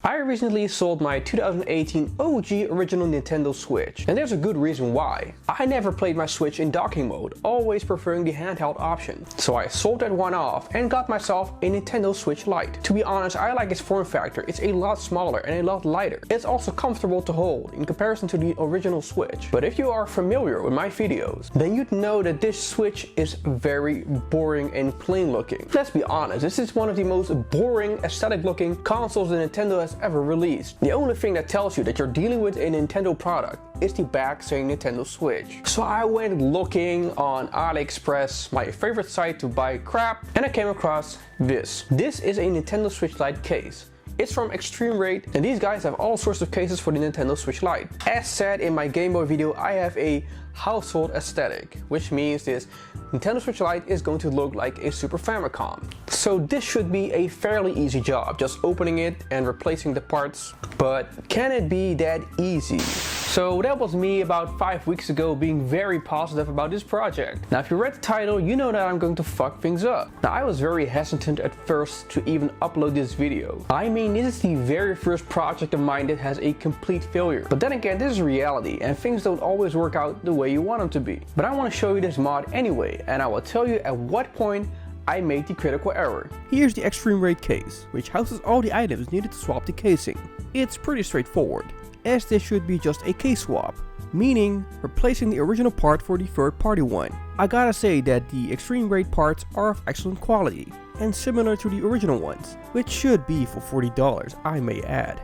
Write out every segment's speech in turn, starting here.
I recently sold my 2018 OG original Nintendo Switch, and there's a good reason why. I never played my Switch in docking mode, always preferring the handheld option. So I sold that one off and got myself a Nintendo Switch Lite. To be honest, I like its form factor. It's a lot smaller and a lot lighter. It's also comfortable to hold in comparison to the original Switch. But if you are familiar with my videos, then you'd know that this Switch is very boring and plain looking. Let's be honest, this is one of the most boring, aesthetic looking consoles that Nintendo has ever released. The only thing that tells you that you're dealing with a Nintendo product is the back saying Nintendo Switch. So I went looking on AliExpress, my favorite site to buy crap, and I came across this. This is a Nintendo Switch Lite case. It's from Extremerate, and these guys have all sorts of cases for the Nintendo Switch Lite. As said in my Game Boy video, I have a household aesthetic, which means this Nintendo Switch Lite is going to look like a Super Famicom. So this should be a fairly easy job, just opening it and replacing the parts. But can it be that easy? So that was me about 5 weeks ago being very positive about this project. Now if you read the title, you know that I'm going to fuck things up. Now I was very hesitant at first to even upload this video. I mean, this is the very first project of mine that has a complete failure. But then again, this is reality and things don't always work out the way you want them to be. But I want to show you this mod anyway, and I will tell you at what point I made the critical error. Here's the Extremerate case, which houses all the items needed to swap the casing. It's pretty straightforward, as this should be just a case swap, meaning replacing the original part for the third-party one. I gotta say that the Extremerate parts are of excellent quality and similar to the original ones, which should be for $40, I may add.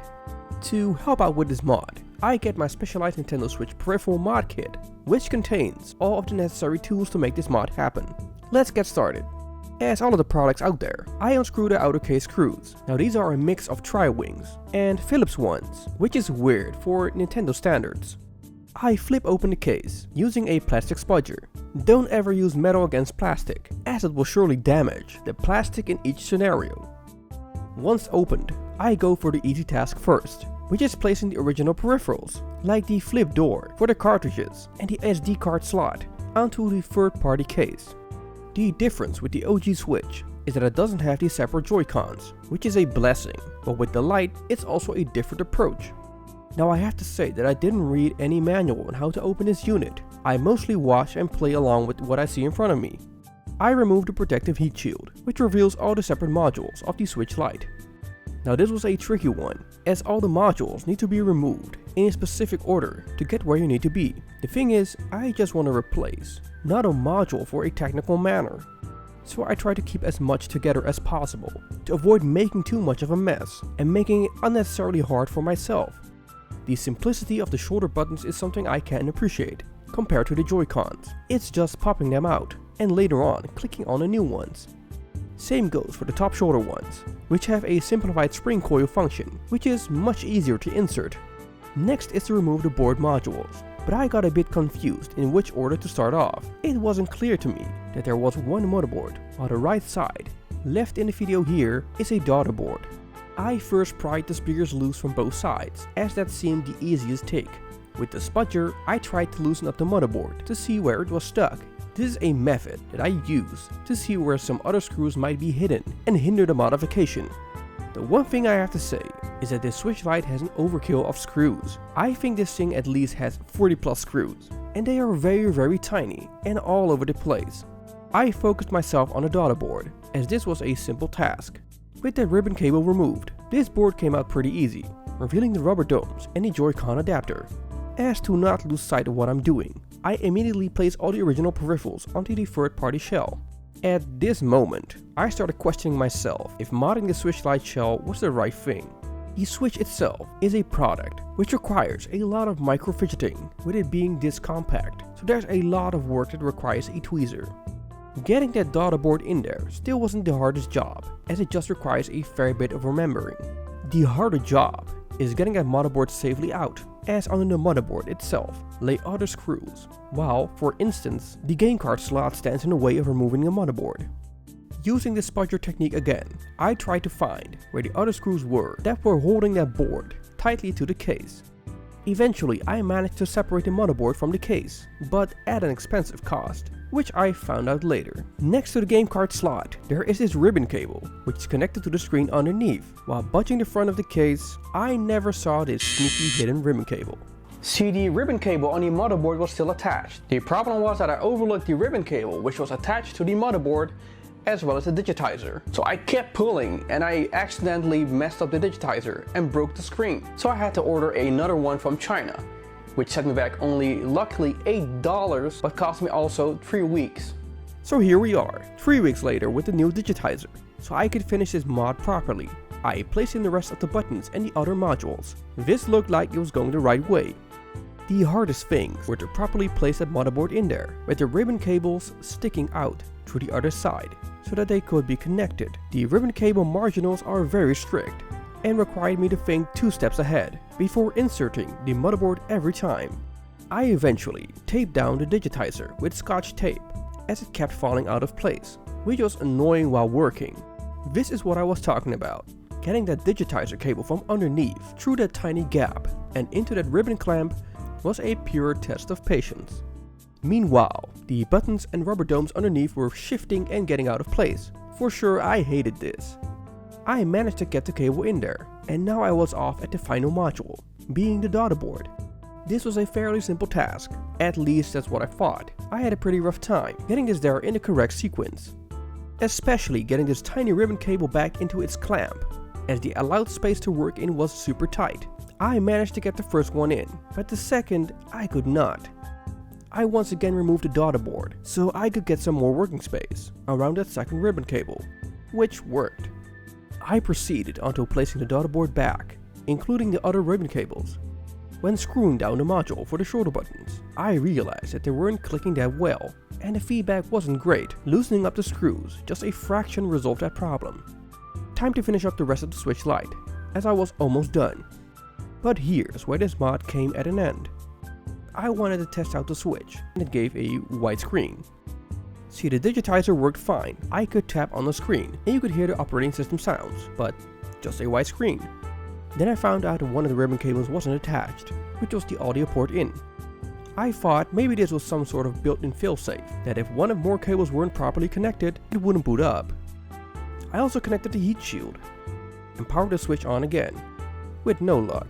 To help out with this mod, I get my specialized Nintendo Switch peripheral mod kit, which contains all of the necessary tools to make this mod happen. Let's get started. As all of the products out there, I unscrew the outer case screws. Now these are a mix of tri-wings and Phillips ones, which is weird for Nintendo standards. I flip open the case using a plastic spudger. Don't ever use metal against plastic, as it will surely damage the plastic in each scenario. Once opened, I go for the easy task first, which is placing the original peripherals, like the flip door for the cartridges and the SD card slot, onto the third-party case. The difference with the OG Switch is that it doesn't have these separate Joy-Cons, which is a blessing, but with the Lite, it's also a different approach. Now I have to say that I didn't read any manual on how to open this unit. I mostly watch and play along with what I see in front of me. I removed the protective heat shield, which reveals all the separate modules of the Switch Lite. Now this was a tricky one, as all the modules need to be removed in a specific order to get where you need to be. The thing is, I just want to replace, not a module for a technical manner. So I try to keep as much together as possible, to avoid making too much of a mess and making it unnecessarily hard for myself. The simplicity of the shoulder buttons is something I can appreciate, compared to the Joy-Cons. It's just popping them out, and later on clicking on the new ones. Same goes for the top shoulder ones, which have a simplified spring coil function, which is much easier to insert. Next is to remove the board modules, but I got a bit confused in which order to start off. It wasn't clear to me that there was one motherboard, while the right side, left in the video here, is a daughter board. I first pried the speakers loose from both sides, as that seemed the easiest take. With the spudger, I tried to loosen up the motherboard to see where it was stuck. This is a method that I use to see where some other screws might be hidden and hinder the modification. The one thing I have to say is that this Switch Lite has an overkill of screws. I think this thing at least has 40 plus screws, and they are very tiny and all over the place. I focused myself on the daughter board, as this was a simple task. With the ribbon cable removed, this board came out pretty easy, revealing the rubber domes and the Joy-Con adapter. As to not lose sight of what I'm doing, I immediately place all the original peripherals onto the third-party shell. At this moment, I started questioning myself if modding the Switch Lite shell was the right thing. The Switch itself is a product which requires a lot of micro fidgeting, with it being this compact, so there's a lot of work that requires a tweezer. Getting that daughter board in there still wasn't the hardest job, as it just requires a fair bit of remembering. The harder job is getting that motherboard safely out, as under the motherboard itself lay other screws, while, for instance, the game card slot stands in the way of removing the motherboard. Using the spudger technique again, I tried to find where the other screws were that were holding that board tightly to the case. Eventually I managed to separate the motherboard from the case, but at an expensive cost. which I found out later. Next to the game card slot, there is this ribbon cable, which is connected to the screen underneath. While budging the front of the case, I never saw this sneaky hidden ribbon cable. See, the ribbon cable on the motherboard was still attached. The problem was that I overlooked the ribbon cable, which was attached to the motherboard, as well as the digitizer. So I kept pulling and I accidentally messed up the digitizer and broke the screen. So I had to order another one from China, which set me back only luckily $8, but cost me also 3 weeks. So here we are, 3 weeks later with the new digitizer. So I could finish this mod properly, I placed in the rest of the buttons and the other modules. This looked like it was going the right way. The hardest things were to properly place that motherboard in there, with the ribbon cables sticking out to the other side, so that they could be connected. The ribbon cable marginals are very strict, and required me to think 2 steps ahead, before inserting the motherboard every time. I eventually taped down the digitizer with Scotch tape, as it kept falling out of place, which was annoying while working. This is what I was talking about, getting that digitizer cable from underneath through that tiny gap and into that ribbon clamp was a pure test of patience. Meanwhile, the buttons and rubber domes underneath were shifting and getting out of place. For sure, I hated this. I managed to get the cable in there, and now I was off at the final module, being the daughterboard. This was a fairly simple task, at least that's what I thought. I had a pretty rough time getting this there in the correct sequence, especially getting this tiny ribbon cable back into its clamp, as the allowed space to work in was super tight. I managed to get the first one in, but the second I could not. I once again removed the daughterboard so I could get some more working space around that second ribbon cable, which worked. I proceeded onto placing the daughterboard back, including the other ribbon cables. When screwing down the module for the shoulder buttons, I realized that they weren't clicking that well, and the feedback wasn't great. Loosening up the screws, just a fraction resolved that problem. Time to finish up the rest of the Switch Lite, as I was almost done. But here's where this mod came at an end. I wanted to test out the Switch, and it gave a white screen. See, the digitizer worked fine. I could tap on the screen, and you could hear the operating system sounds, but just a white screen. Then I found out that one of the ribbon cables wasn't attached, which was the audio port in. I thought maybe this was some sort of built-in failsafe, that if one of more cables weren't properly connected, it wouldn't boot up. I also connected the heat shield, and powered the Switch on again, with no luck.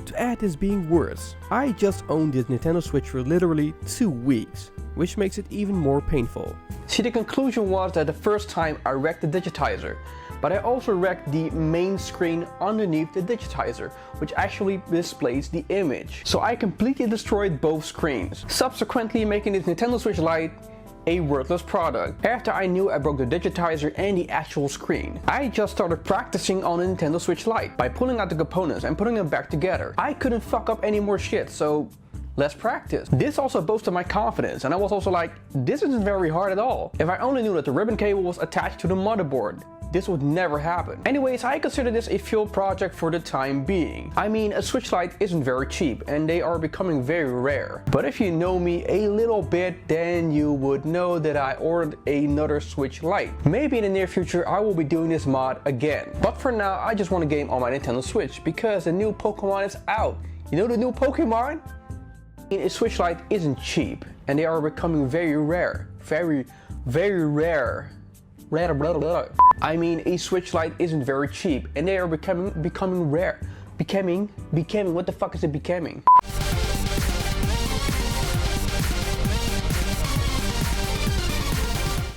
To add this being worse, I just owned this Nintendo Switch for literally 2 weeks, which makes it even more painful. See, the conclusion was that the first time I wrecked the digitizer, but I also wrecked the main screen underneath the digitizer, which actually displays the image. So I completely destroyed both screens, subsequently making this Nintendo Switch Lite a worthless product. After I knew I broke the digitizer and the actual screen, I just started practicing on the Nintendo Switch Lite by pulling out the components and putting them back together. I couldn't fuck up any more shit, so let's practice. This also boosted my confidence, and I was also like, this isn't very hard at all. If I only knew that the ribbon cable was attached to the motherboard, this would never happen. Anyways, I consider this a failed project for the time being. I mean, a Switch Lite isn't very cheap and they are becoming very rare. But if you know me a little bit, then you would know that I ordered another Switch Lite. Maybe in the near future I will be doing this mod again. But for now, I just want to game on my Nintendo Switch because the new Pokemon is out. You know the new Pokemon? A Switch Lite isn't cheap and they are becoming very rare. Very rare. I mean, a Switch Lite isn't very cheap and they are becoming rare. Becoming, what the fuck is it becoming?